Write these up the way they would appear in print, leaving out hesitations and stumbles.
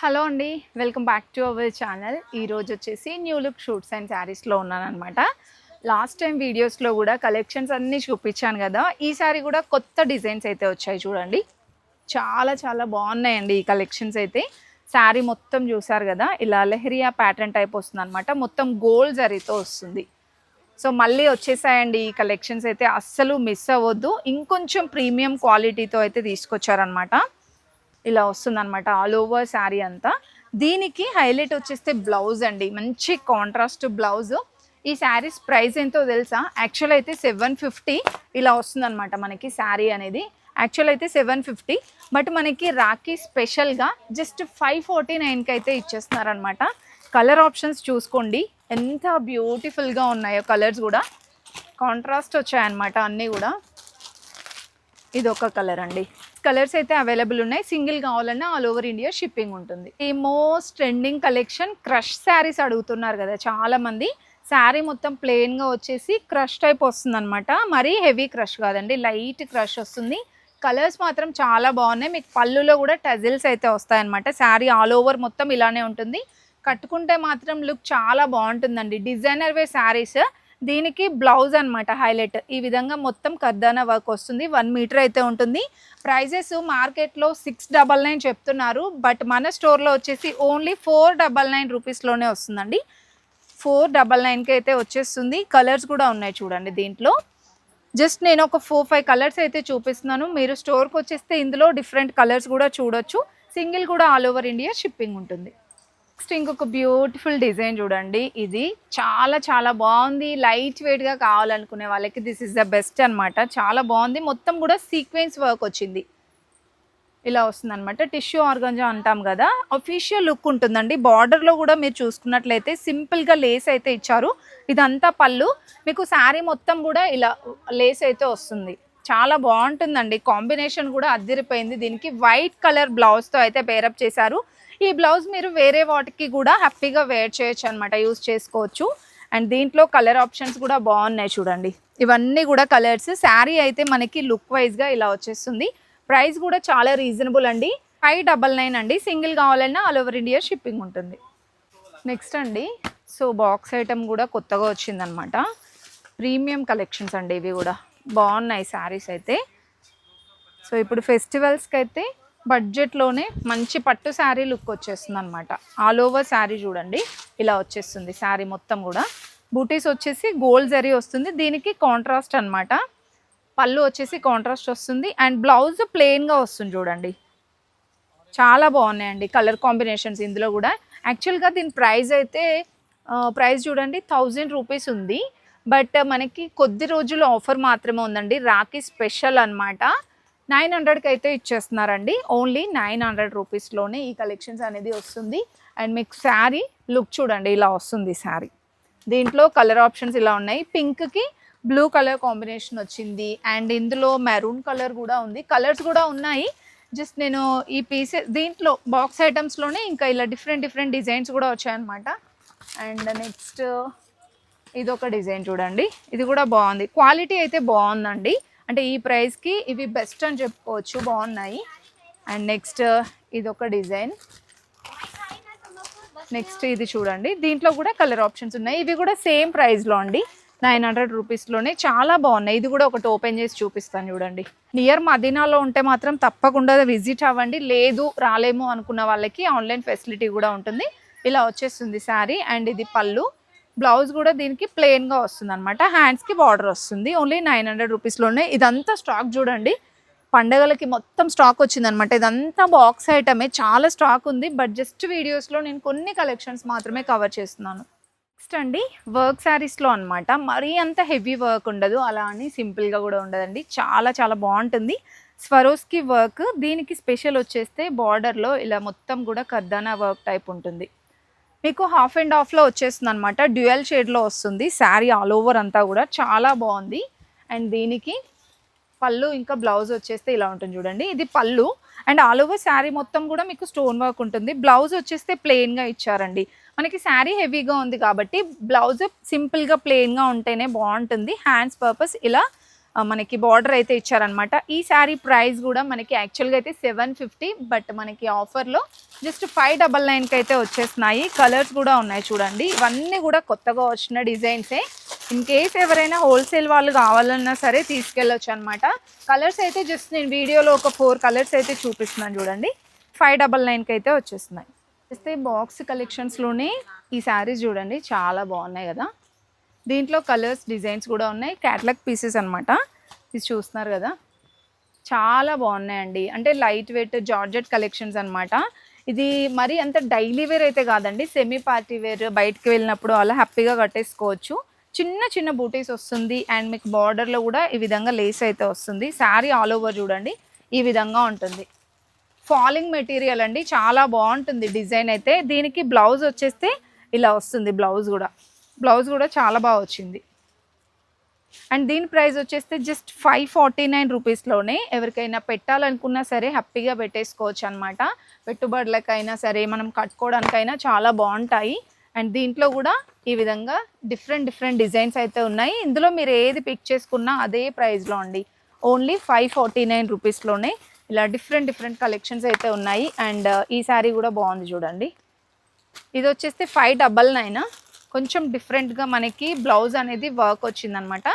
Hello అండి, welcome back to our channel. ఈరోజు వచ్చేసి న్యూ లుక్ షూట్స్ అండ్ శారీస్లో ఉన్నానమాట. లాస్ట్ టైం వీడియోస్లో కూడా కలెక్షన్స్ అన్నీ చూపించాను కదా. ఈసారి కూడా కొత్త డిజైన్స్ అయితే వచ్చాయి చూడండి. చాలా చాలా బాగున్నాయండి ఈ కలెక్షన్స్ అయితే. శారీ మొత్తం చూసారు కదా, ఇలా లెహరియా ప్యాటర్న్ టైప్ వస్తుంది అనమాట. మొత్తం గోల్డ్ జరీతో వస్తుంది. సో మళ్ళీ వచ్చేసాయండి ఈ కలెక్షన్స్ అయితే, అస్సలు మిస్ అవ్వద్దు. ఇంకొంచెం ప్రీమియం క్వాలిటీతో అయితే తీసుకొచ్చారనమాట. ఇలా వస్తుందన్నమాట ఆల్ ఓవర్ శారీ అంతా. దీనికి హైలైట్ వచ్చేస్తే బ్లౌజ్ అండి, మంచి కాంట్రాస్ట్ బ్లౌజ్. ఈ శారీస్ ప్రైస్ ఎంతో తెలుసా? యాక్చువల్ అయితే 750 ఇలా వస్తుందన్నమాట మనకి శారీ అనేది. యాక్చువల్ అయితే 750, బట్ మనకి రాఖీ స్పెషల్గా జస్ట్ 549కి అయితే ఇచ్చేస్తున్నారనమాట. కలర్ ఆప్షన్స్ చూసుకోండి ఎంత బ్యూటిఫుల్గా ఉన్నాయో. కలర్స్ కూడా కాంట్రాస్ట్ వచ్చాయన్నమాట అన్నీ కూడా. ఇది ఒక కలర్ అండి. కలర్స్ అయితే అవైలబుల్ ఉన్నాయి. సింగిల్ కావాలన్నా ఆల్ ఓవర్ ఇండియా షిప్పింగ్ ఉంటుంది. ఈ most trending collection crush saris అడుగుతున్నారు కదా చాలా మంది. శారీ మొత్తం ప్లెయిన్గా వచ్చేసి క్రష్ టైప్ వస్తుంది అనమాట. మరీ హెవీ క్రష్ కాదండి, లైట్ క్రష్ వస్తుంది. కలర్స్ మాత్రం చాలా బాగున్నాయి. మీకు పళ్ళులో కూడా టజిల్స్ అయితే వస్తాయన్నమాట. శారీ ఆల్ ఓవర్ మొత్తం ఇలానే ఉంటుంది. కట్టుకుంటే మాత్రం లుక్ చాలా బాగుంటుందండి. డిజైనర్ వే శారీస్. దీనికి బ్లౌజ్ అనమాట హైలైట్. ఈ విధంగా మొత్తం కర్దానా వర్క్ వస్తుంది. 1 మీటర్ అయితే ఉంటుంది. ప్రైజెస్ మార్కెట్లో 699 చెప్తున్నారు, బట్ మన స్టోర్లో వచ్చేసి ఓన్లీ 499 రూపీస్లోనే వస్తుందండి. 499కి అయితే వచ్చేస్తుంది. కలర్స్ కూడా ఉన్నాయి చూడండి దీంట్లో. జస్ట్ నేను ఒక 4-5 కలర్స్ అయితే చూపిస్తున్నాను. మీరు స్టోర్కి వచ్చేస్తే ఇందులో డిఫరెంట్ కలర్స్ కూడా చూడొచ్చు. సింగిల్ కూడా ఆల్ ఓవర్ ఇండియా షిప్పింగ్ ఉంటుంది. నెక్స్ట్ ఇంకొక బ్యూటిఫుల్ డిజైన్ చూడండి. ఇది చాలా చాలా బాగుంది. లైట్ వెయిట్గా కావాలనుకునే వాళ్ళకి దిస్ ఇస్ ద బెస్ట్ అనమాట. చాలా బాగుంది. మొత్తం కూడా సీక్వెన్స్ వర్క్ వచ్చింది. ఇలా వస్తుంది అనమాట. టిష్యూ ఆర్గంజా అంటాం కదా, అఫీషియల్ లుక్ ఉంటుందండి. బార్డర్లో కూడా మీరు చూసుకున్నట్లయితే సింపుల్గా లేస్ అయితే ఇచ్చారు. ఇదంతా పళ్ళు. మీకు శారీ మొత్తం కూడా ఇలా లేస్ అయితే వస్తుంది. చాలా బాగుంటుందండి. కాంబినేషన్ కూడా అద్దిరిపోయింది. దీనికి వైట్ కలర్ బ్లౌజ్తో అయితే పేరప్ చేశారు. ఈ బ్లౌజ్ మీరు వేరే వాటికి కూడా హ్యాపీగా వేర్ చేయొచ్చు అనమాట, యూజ్ చేసుకోవచ్చు. అండ్ దీంట్లో కలర్ ఆప్షన్స్ కూడా బాగున్నాయి చూడండి. ఇవన్నీ కూడా కలర్స్. శారీ అయితే మనకి లుక్ వైజ్గా ఇలా వచ్చేస్తుంది. ప్రైస్ కూడా చాలా రీజనబుల్ అండి. 599 అండి. సింగిల్ కావాలన్నా ఆల్ ఓవర్ ఇండియా షిప్పింగ్ ఉంటుంది. నెక్స్ట్ అండి, సో బాక్స్ ఐటమ్ కూడా కొత్తగా వచ్చిందనమాట. ప్రీమియం కలెక్షన్స్ అండి ఇవి కూడా. బాగున్నాయి శారీస్ అయితే. సో ఇప్పుడు ఫెస్టివల్స్కి అయితే బడ్జెట్లోనే మంచి పట్టు శారీ లుక్ వచ్చేస్తుంది అనమాట. ఆల్ ఓవర్ శారీ చూడండి ఇలా వచ్చేస్తుంది. శారీ మొత్తం కూడా బూటీస్ వచ్చేసి గోల్డ్ జరీ వస్తుంది. దీనికి కాంట్రాస్ట్ అనమాట. పళ్ళు వచ్చేసి కాంట్రాస్ట్ వస్తుంది. అండ్ బ్లౌజ్ ప్లెయిన్గా వస్తుంది చూడండి. చాలా బాగున్నాయండి కలర్ కాంబినేషన్స్ ఇందులో కూడా. యాక్చువల్గా దీని ప్రైస్ అయితే ప్రైస్ చూడండి 1000 రూపీస్ ఉంది. బట్ మనకి కొద్ది రోజులు ఆఫర్ మాత్రమే ఉందండి. రాఖీ స్పెషల్ అనమాట. 900కి అయితే ఇచ్చేస్తున్నారండి. ఓన్లీ 900 రూపీస్లోనే ఈ కలెక్షన్స్ అనేది వస్తుంది. అండ్ మీకు శారీ లుక్ చూడండి ఇలా వస్తుంది శారీ. దీంట్లో కలర్ ఆప్షన్స్ ఇలా ఉన్నాయి. పింక్కి బ్లూ కలర్ కాంబినేషన్ వచ్చింది. అండ్ ఇందులో మెరూన్ కలర్ కూడా ఉంది. కలర్స్ కూడా ఉన్నాయి. జస్ట్ నేను ఈ పీసెస్ దీంట్లో బాక్స్ ఐటమ్స్లోనే ఇంకా ఇలా డిఫరెంట్ డిజైన్స్ కూడా వచ్చాయన్నమాట. అండ్ నెక్స్ట్ ఇదొక డిజైన్ చూడండి. ఇది కూడా బాగుంది. క్వాలిటీ అయితే బాగుందండి. అంటే ఈ ప్రైస్కి ఇవి బెస్ట్ అని చెప్పుకోవచ్చు. బాగున్నాయి. అండ్ నెక్స్ట్ ఇదొక డిజైన్. నెక్స్ట్ ఇది చూడండి. దీంట్లో కూడా కలర్ ఆప్షన్స్ ఉన్నాయి. ఇవి కూడా సేమ్ ప్రైస్లో అండి, 900 రూపీస్లోనే. చాలా బాగున్నాయి. ఇది కూడా ఒకటి ఓపెన్ చేసి చూపిస్తాను చూడండి. నియర్ మదీనాలో ఉంటే మాత్రం తప్పకుండా విజిట్ అవ్వండి. లేదు రాలేము అనుకున్న వాళ్ళకి ఆన్లైన్ ఫెసిలిటీ కూడా ఉంటుంది. ఇలా వచ్చేస్తుంది శారీ. అండ్ ఇది పళ్ళు. బ్లౌజ్ కూడా దీనికి ప్లెయిన్గా వస్తుంది అనమాట. హ్యాండ్స్కి బార్డర్ వస్తుంది. ఓన్లీ 900 రూపీస్లోనే. ఇదంతా స్టాక్ చూడండి, పండగలకి మొత్తం స్టాక్ వచ్చిందనమాట. ఇదంతా బాక్స్ ఐటమే, చాలా స్టాక్ ఉంది. బట్ జస్ట్ వీడియోస్లో నేను కొన్ని కలెక్షన్స్ మాత్రమే కవర్ చేస్తున్నాను. నెక్స్ట్ అండి వర్క్ శారీస్లో అనమాట. మరీ అంత హెవీ వర్క్ ఉండదు, అలా అని సింపుల్గా కూడా ఉండదండి. చాలా చాలా బాగుంటుంది. Swarovski work. దీనికి స్పెషల్ వచ్చేస్తే బార్డర్లో ఇలా మొత్తం కూడా కర్దానా వర్క్ టైప్ ఉంటుంది. మీకు హాఫ్ అండ్ హాఫ్లో వచ్చేస్తుంది అనమాట. డ్యూయల్ షేడ్లో వస్తుంది శారీ ఆల్ ఓవర్ అంతా కూడా. చాలా బాగుంది. అండ్ దీనికి పళ్ళు ఇంకా బ్లౌజ్ వచ్చేస్తే ఇలా ఉంటుంది చూడండి. ఇది పళ్ళు. అండ్ ఆల్ ఓవర్ శారీ మొత్తం కూడా మీకు స్టోన్ వర్క్ ఉంటుంది. బ్లౌజ్ వచ్చేస్తే ప్లెయిన్గా ఇచ్చారండి. మనకి శారీ హెవీగా ఉంది కాబట్టి బ్లౌజ్ సింపుల్గా ప్లెయిన్గా ఉంటేనే బాగుంటుంది. హ్యాండ్స్ పర్పస్ ఇలా మనకి బార్డర్ అయితే ఇచ్చారనమాట. ఈ శారీ ప్రైస్ కూడా మనకి యాక్చువల్గా అయితే 750, బట్ మనకి ఆఫర్లో జస్ట్ 599కి అయితే వచ్చేస్తున్నాయి. కలర్స్ కూడా ఉన్నాయి చూడండి. ఇవన్నీ కూడా కొత్తగా వచ్చిన డిజైన్సే. ఇన్ కేస్ ఎవరైనా హోల్సేల్ వాళ్ళు కావాలన్నా సరే తీసుకెళ్ళొచ్చు అనమాట. కలర్స్ అయితే జస్ట్ నేను వీడియోలో ఒక 4 కలర్స్ అయితే చూపిస్తున్నాను చూడండి. 599కి అయితే వచ్చేస్తున్నాయి. అయితే బాక్స్ కలెక్షన్స్లోనే ఈ శారీస్ చూడండి, చాలా బాగున్నాయి కదా. దీంట్లో కలర్స్ డిజైన్స్ కూడా ఉన్నాయి. క్యాటలాగ్ పీసెస్ అనమాట. ఇది చూస్తున్నారు కదా, చాలా బాగున్నాయండి. అంటే లైట్ వెయిట్ జార్జెట్ కలెక్షన్స్ అనమాట. ఇది మరి అంత డైలీ వేర్ అయితే కాదండి, సెమీ పార్టీ వేర్, బయటకు వెళ్ళినప్పుడు అలా హ్యాపీగా కట్టేసుకోవచ్చు. చిన్న చిన్న బూటీస్ వస్తుంది అండ్ మీకు బార్డర్లో కూడా ఈ విధంగా లేస్ అయితే వస్తుంది. శారీ ఆల్ ఓవర్ చూడండి ఈ విధంగా ఉంటుంది. ఫాలింగ్ మెటీరియల్ అండి, చాలా బాగుంటుంది డిజైన్ అయితే. దీనికి బ్లౌజ్ వచ్చేస్తే ఇలా వస్తుంది. బ్లౌజ్ కూడా చాలా బాగా వచ్చింది. అండ్ దీని ప్రైస్ వచ్చేస్తే జస్ట్ 549 రూపీస్లోనే. ఎవరికైనా పెట్టాలనుకున్నా సరే హ్యాపీగా పెట్టేసుకోవచ్చు అనమాట. పెట్టుబడులకైనా సరే మనం కట్టుకోవడానికైనా చాలా బాగుంటాయి. అండ్ దీంట్లో కూడా ఈ విధంగా డిఫరెంట్ డిజైన్స్ అయితే ఉన్నాయి. ఇందులో మీరు ఏది పిక్ చేసుకున్నా అదే ప్రైస్లో అండి. ఓన్లీ 549 రూపీస్లోనే ఇలా డిఫరెంట్ కలెక్షన్స్ అయితే ఉన్నాయి. అండ్ ఈ శారీ కూడా బాగుంది చూడండి. ఇది వచ్చేస్తే 599. కొంచెం డిఫరెంట్గా మనకి బ్లౌజ్ అనేది వర్క్ వచ్చిందనమాట.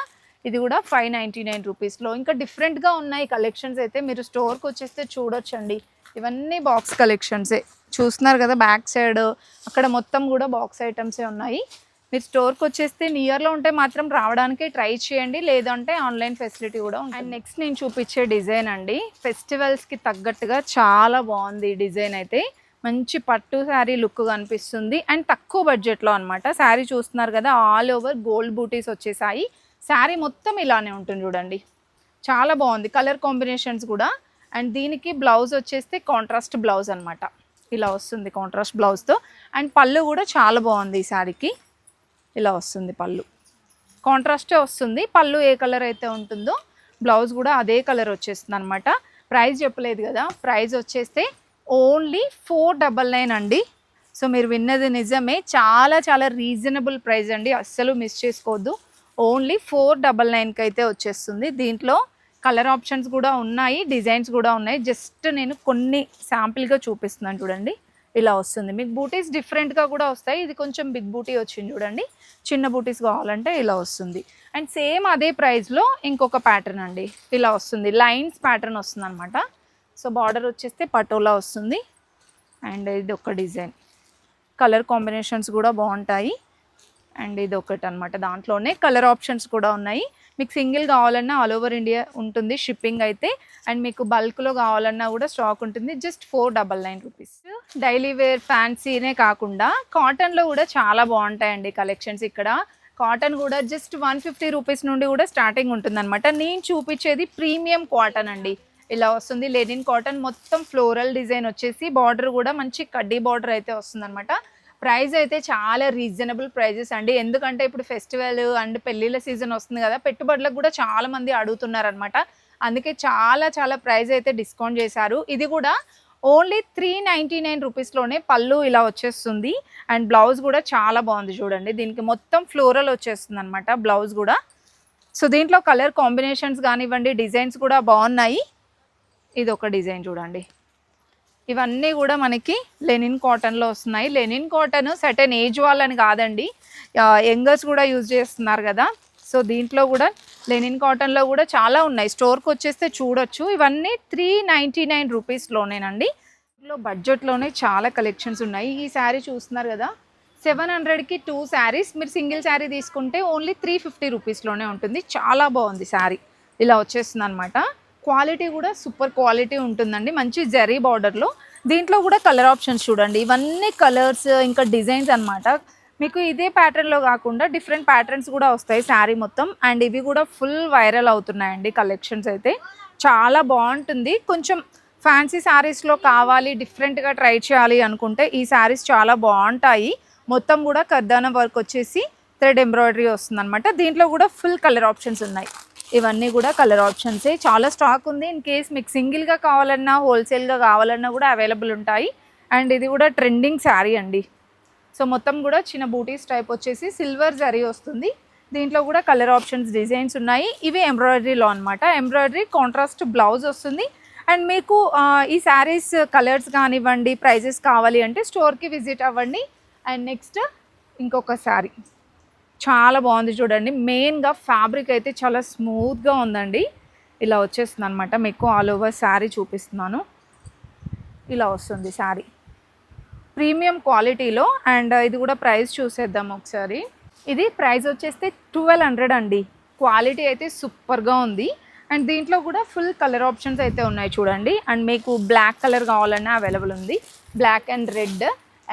ఇది కూడా 599 రూపీస్లో. ఇంకా డిఫరెంట్గా ఉన్నాయి కలెక్షన్స్ అయితే. మీరు స్టోర్కి వచ్చేస్తే చూడొచ్చండి. ఇవన్నీ బాక్స్ కలెక్షన్సే చూస్తున్నారు కదా. బ్యాక్ సైడ్ అక్కడ మొత్తం కూడా బాక్స్ ఐటమ్సే ఉన్నాయి. మీరు స్టోర్కి వచ్చేస్తే నియర్లో ఉంటే మాత్రం రావడానికి ట్రై చేయండి, లేదంటే ఆన్లైన్ ఫెసిలిటీ కూడా ఉంది. అండ్ నెక్స్ట్ నేను చూపించే డిజైన్ అండి, ఫెస్టివల్స్కి తగ్గట్టుగా చాలా బాగుంది ఈ డిజైన్ అయితే. మంచి పట్టు శారీ లుక్ కనిపిస్తుంది అండ్ తక్కువ బడ్జెట్లో అనమాట. శారీ చూస్తున్నారు కదా, ఆల్ ఓవర్ గోల్డ్ బూటీస్ వచ్చేసాయి. శారీ మొత్తం ఇలానే ఉంటుంది చూడండి, చాలా బాగుంది. కలర్ కాంబినేషన్స్ కూడా. అండ్ దీనికి బ్లౌజ్ వచ్చేస్తే కాంట్రాస్ట్ బ్లౌజ్ అనమాట. ఇలా వస్తుంది కాంట్రాస్ట్ బ్లౌజ్తో. అండ్ పళ్ళు కూడా చాలా బాగుంది ఈ శారీకి. ఇలా వస్తుంది పళ్ళు, కాంట్రాస్టే వస్తుంది. పళ్ళు ఏ కలర్ అయితే ఉంటుందో బ్లౌజ్ కూడా అదే కలర్ వచ్చేస్తుంది అనమాట. ప్రైస్ చెప్పలేదు కదా, ప్రైస్ వచ్చేస్తే ఓన్లీ 499 అండి. సో మీరు విన్నది నిజమే, చాలా రీజనబుల్ ప్రైస్ అండి, అస్సలు మిస్ చేసుకోవద్దు. ఓన్లీ 499కి అయితే వచ్చేస్తుంది. దీంట్లో కలర్ ఆప్షన్స్ కూడా ఉన్నాయి, డిజైన్స్ కూడా ఉన్నాయి. జస్ట్ నేను కొన్ని శాంపిల్గా చూపిస్తున్నాను చూడండి. ఇలా వస్తుంది. మీకు బూటీస్ డిఫరెంట్గా కూడా వస్తాయి. ఇది కొంచెం బిగ్ బూటీ వచ్చింది చూడండి. చిన్న బూటీస్ కావాలంటే ఇలా వస్తుంది. అండ్ సేమ్ అదే ప్రైస్లో ఇంకొక ప్యాటర్న్ అండి, ఇలా వస్తుంది. లైన్స్ ప్యాటర్న్ వస్తుంది అనమాట. సో బార్డర్ వచ్చేస్తే పటోలా వస్తుంది. అండ్ ఇది ఒక డిజైన్, కలర్ కాంబినేషన్స్ కూడా బాగుంటాయి. అండ్ ఇది ఒకటి అనమాట. దాంట్లోనే కలర్ ఆప్షన్స్ కూడా ఉన్నాయి. మీకు సింగిల్ కావాలన్నా ఆల్ ఓవర్ ఇండియా ఉంటుంది షిప్పింగ్ అయితే. అండ్ మీకు బల్క్లో కావాలన్నా కూడా స్టాక్ ఉంటుంది. Just 499 rupees. డైలీ వేర్ ఫ్యాన్సీనే కాకుండా కాటన్లో కూడా చాలా బాగుంటాయండి కలెక్షన్స్. ఇక్కడ కాటన్ కూడా జస్ట్ 150 రూపీస్ నుండి కూడా స్టార్టింగ్ ఉంటుందన్నమాట. నేను చూపించేది ప్రీమియం కాటన్ అండి. ఇలా వస్తుంది లెనిన్ కాటన్, మొత్తం ఫ్లోరల్ డిజైన్ వచ్చేసి బార్డర్ కూడా మంచి కడ్డీ బార్డర్ అయితే వస్తుందన్నమాట. ప్రైస్ అయితే చాలా రీజనబుల్ ప్రైజెస్ అండి. ఎందుకంటే ఇప్పుడు ఫెస్టివల్ అండ్ పెళ్ళిళ్ళ సీజన్ వస్తుంది కదా, పెట్టుబడులకు కూడా చాలా మంది అడుగుతున్నారనమాట. అందుకే చాలా ప్రైస్ అయితే డిస్కౌంట్ చేశారు. ఇది కూడా ఓన్లీ 399 రూపీస్లోనే పళ్ళు ఇలా వచ్చేస్తుంది. అండ్ బ్లౌజ్ కూడా చాలా బాగుంది చూడండి. దీనికి మొత్తం ఫ్లోరల్ వచ్చేస్తుంది అనమాట బ్లౌజ్ కూడా. సో దీంట్లో కలర్ కాంబినేషన్స్ కానివ్వండి, డిజైన్స్ కూడా బాగున్నాయి. ఇది ఒక డిజైన్ చూడండి. ఇవన్నీ కూడా మనకి లెనిన్ కాటన్లో వస్తున్నాయి. లెనిన్ కాటన్ సర్టెన్ ఏజ్ వాళ్ళని కాదండి, యంగర్స్ కూడా యూజ్ చేస్తున్నారు కదా. సో దీంట్లో కూడా లెనిన్ కాటన్లో కూడా చాలా ఉన్నాయి. స్టోర్కి వచ్చేస్తే చూడొచ్చు. ఇవన్నీ 399 రూపీస్లోనేనండి. ఇందులో బడ్జెట్లోనే చాలా కలెక్షన్స్ ఉన్నాయి. ఈ శారీ చూస్తున్నారు కదా, 700కి 2 శారీస్. మీరు సింగిల్ శారీ తీసుకుంటే ఓన్లీ 350 రూపీస్లోనే ఉంటుంది. చాలా బాగుంది శారీ, ఇలా వచ్చేస్తుంది అనమాట. క్వాలిటీ కూడా సూపర్ క్వాలిటీ ఉంటుందండి, మంచి జరీ బార్డర్లో. దీంట్లో కూడా కలర్ ఆప్షన్స్ చూడండి. ఇవన్నీ కలర్స్ ఇంకా డిజైన్స్ అనమాట. మీకు ఇదే ప్యాటర్న్లో కాకుండా డిఫరెంట్ ప్యాటర్న్స్ కూడా వస్తాయి శారీ మొత్తం. అండ్ ఇవి కూడా ఫుల్ వైరల్ అవుతున్నాయండి కలెక్షన్స్ అయితే. చాలా బాగుంటుంది. కొంచెం ఫ్యాన్సీ శారీస్లో కావాలి, డిఫరెంట్గా ట్రై చేయాలి అనుకుంటే ఈ శారీస్ చాలా బాగుంటాయి. మొత్తం కూడా కర్దానా వర్క్ వచ్చేసి థ్రెడ్ ఎంబ్రాయిడరీ వస్తుంది అనమాట. దీంట్లో కూడా ఫుల్ కలర్ ఆప్షన్స్ ఉన్నాయి. ఇవన్నీ కూడా కలర్ ఆప్షన్సే. చాలా స్టాక్ ఉంది. ఇన్ కేస్ మీకు సింగిల్గా కావాలన్నా హోల్సేల్గా కావాలన్నా కూడా అవైలబుల్ ఉంటాయి. అండ్ ఇది కూడా ట్రెండింగ్ శారీ అండి. సో మొత్తం కూడా చిన్న బూటీస్ టైప్ వచ్చేసి సిల్వర్ జరీ వస్తుంది. దీంట్లో కూడా కలర్ ఆప్షన్స్ డిజైన్స్ ఉన్నాయి. ఇవి ఎంబ్రాయిడరీలో అనమాట. ఎంబ్రాయిడరీ కాంట్రాస్ట్ బ్లౌజ్ వస్తుంది. అండ్ మీకు ఈ శారీస్ కలర్స్ కానివ్వండి, ప్రైజెస్ కావాలి అంటే స్టోర్కి విజిట్ అవ్వండి. అండ్ నెక్స్ట్ ఇంకొక శారీ చాలా బాగుంది చూడండి. మెయిన్గా ఫ్యాబ్రిక్ అయితే చాలా స్మూత్గా ఉందండి. ఇలా వచ్చేస్తుంది అనమాట. మీకు ఆల్ ఓవర్ శారీ చూపిస్తున్నాను. ఇలా వస్తుంది శారీ ప్రీమియం క్వాలిటీలో. అండ్ ఇది కూడా ప్రైస్ చూసేద్దాం ఒకసారి. ఇది ప్రైస్ వచ్చేస్తే 1200 అండి. క్వాలిటీ అయితే సూపర్గా ఉంది. అండ్ దీంట్లో కూడా ఫుల్ కలర్ ఆప్షన్స్ అయితే ఉన్నాయి చూడండి. అండ్ మీకు బ్లాక్ కలర్ కావాలన్నా అవైలబుల్ ఉంది, black and red.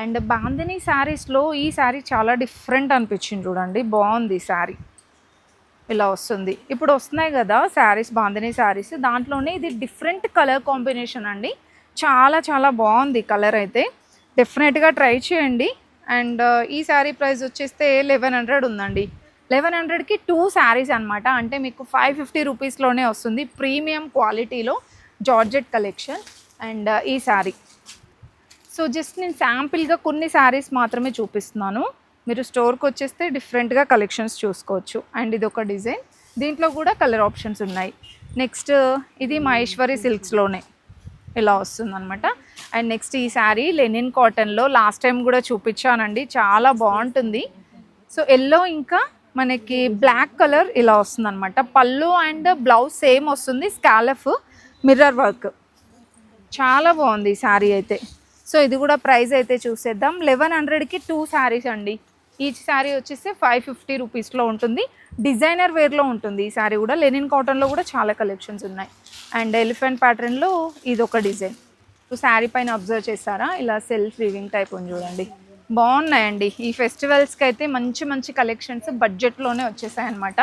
And bandhani శారీస్లో ఈ శారీ చాలా డిఫరెంట్ అనిపించింది చూడండి. బాగుంది శారీ. ఇలా వస్తుంది. ఇప్పుడు వస్తున్నాయి కదా శారీస్, బాందినీ శారీస్, దాంట్లోనే ఇది డిఫరెంట్ కలర్ కాంబినేషన్ అండి. చాలా చాలా బాగుంది కలర్ అయితే. డెఫినెట్గా ట్రై చేయండి. అండ్ ఈ శారీ ప్రైస్ వచ్చేస్తే 1100 ఉందండి. 1100కి 2 శారీస్ అనమాట. అంటే మీకు 550 రూపీస్లోనే వస్తుంది. ప్రీమియం క్వాలిటీలో జార్జెట్ కలెక్షన్. అండ్ ఈ శారీ సో జస్ట్ నేను శాంపిల్గా కొన్ని శారీస్ మాత్రమే చూపిస్తున్నాను. మీరు స్టోర్కి వచ్చేస్తే డిఫరెంట్గా కలెక్షన్స్ చూసుకోవచ్చు. అండ్ ఇది ఒక డిజైన్, దీంట్లో కూడా కలర్ ఆప్షన్స్ ఉన్నాయి. నెక్స్ట్ ఇది మహేశ్వరి సిల్క్స్లోనే ఇలా వస్తుంది అనమాట. అండ్ నెక్స్ట్ ఈ శారీ లెనిన్ కాటన్లో లాస్ట్ టైం కూడా చూపించానండి, చాలా బాగుంటుంది. సో ఎల్లో ఇంకా మనకి బ్లాక్ కలర్ ఇలా వస్తుంది అనమాట. పళ్ళు అండ్ బ్లౌజ్ సేమ్ వస్తుంది, స్కాలఫ్ మిర్రర్ వర్క్. చాలా బాగుంది ఈ శారీ అయితే. సో ఇది కూడా ప్రైస్ అయితే చూసేద్దాం. 1100కి 2 శారీస్ అండి. ఈచ్ శారీ వచ్చేసి 550 రూపీస్లో ఉంటుంది. డిజైనర్ వేర్లో ఉంటుంది ఈ శారీ కూడా. లెనిన్ కాటన్లో కూడా చాలా కలెక్షన్స్ ఉన్నాయి. అండ్ ఎలిఫెంట్ ప్యాటర్న్లో ఇది ఒక డిజైన్. సో శారీ పైన అబ్జర్వ్ చేస్తారా, ఇలా సెల్ఫ్ వీవింగ్ టైప్ ఉంది చూడండి. బాగున్నాయండి. ఈ ఫెస్టివల్స్కి అయితే మంచి మంచి కలెక్షన్స్ బడ్జెట్లోనే వచ్చేసాయన్నమాట.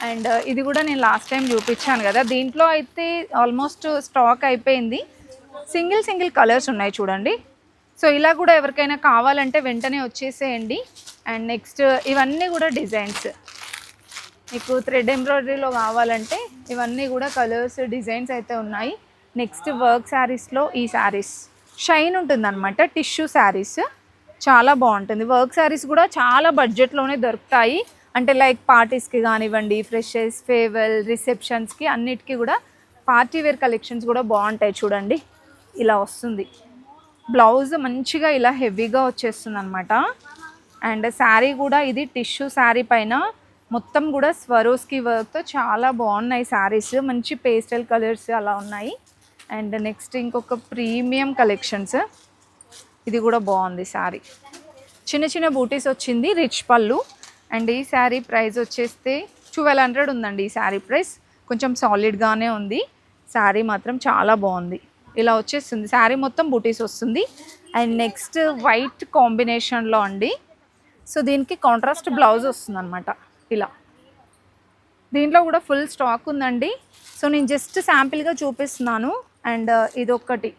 అండ్ ఇది కూడా నేను లాస్ట్ టైం చూపించాను కదా, దీంట్లో అయితే ఆల్మోస్ట్ స్టాక్ అయిపోయింది. సింగిల్ కలర్స్ ఉన్నాయి చూడండి. సో ఇలా కూడా ఎవరికైనా కావాలంటే వెంటనే వచ్చేసేయండి. అండ్ నెక్స్ట్ ఇవన్నీ కూడా డిజైన్స్. మీకు థ్రెడ్ ఎంబ్రాయిడరీలో కావాలంటే ఇవన్నీ కూడా కలర్స్ డిజైన్స్ అయితే ఉన్నాయి. నెక్స్ట్ వర్క్ శారీస్లో ఈ శారీస్ షైన్ ఉంటుందన్నమాట. టిష్యూ శారీస్ చాలా బాగుంటుంది. వర్క్ శారీస్ కూడా చాలా బడ్జెట్లోనే దొరుకుతాయి. అంటే లైక్ పార్టీస్కి కానివ్వండి, ఫ్రెషర్స్, ఫేర్వెల్, రిసెప్షన్స్కి అన్నిటికీ కూడా పార్టీ వేర్ కలెక్షన్స్ కూడా బాగుంటాయి చూడండి. ఇలా వస్తుంది. బ్లౌజ్ మంచిగా ఇలా హెవీగా వచ్చేస్తుంది అనమాట. అండ్ శారీ కూడా ఇది టిష్యూ శారీ పైన మొత్తం కూడా స్వరోస్కి వర్క్తో చాలా బాగున్నాయి శారీస్. మంచి పేస్టల్ కలర్స్ అలా ఉన్నాయి. అండ్ నెక్స్ట్ ఇంకొక ప్రీమియం కలెక్షన్స్. ఇది కూడా బాగుంది శారీ. చిన్న చిన్న బూటీస్ వచ్చింది, రిచ్ పళ్ళు. అండ్ ఈ శారీ ప్రైస్ వచ్చేస్తే 1200 ఉందండి. ఈ శారీ ప్రైస్ కొంచెం సాలిడ్గానే ఉంది. శారీ మాత్రం చాలా బాగుంది. ఇలా వచ్చేస్తుంది శారీ మొత్తం బూటీస్ వస్తుంది. అండ్ నెక్స్ట్ వైట్ కాంబినేషన్లో అండి. సో దీనికి కాంట్రాస్ట్ బ్లౌజ్ వస్తుంది అనమాట. ఇలా దీంట్లో కూడా ఫుల్ స్టాక్ ఉందండి. సో నేను జస్ట్ శాంపిల్గా చూపిస్తున్నాను. అండ్ ఇదొక్కటి,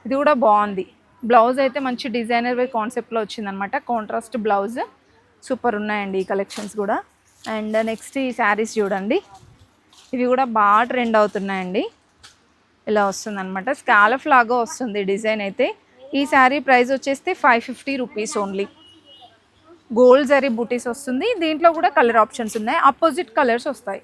ఇది కూడా బాగుంది. బ్లౌజ్ అయితే మంచి డిజైనర్ వే కాన్సెప్ట్లో వచ్చిందనమాట. కాంట్రాస్ట్ బ్లౌజ్ సూపర్ ఉన్నాయండి ఈ కలెక్షన్స్ కూడా. అండ్ నెక్స్ట్ ఈ శారీస్ చూడండి, ఇవి కూడా బాగా ట్రెండ్ అవుతున్నాయండి. ఇలా వస్తుందన్నమాట. స్కాలఫ్ లాగా వస్తుంది డిజైన్ అయితే. ఈ శారీ ప్రైస్ వచ్చేస్తే 550 రూపీస్ ఓన్లీ. గోల్డ్ జరీ బూటీస్ వస్తుంది. దీంట్లో కూడా కలర్ ఆప్షన్స్ ఉన్నాయి, ఆపోజిట్ కలర్స్ వస్తాయి.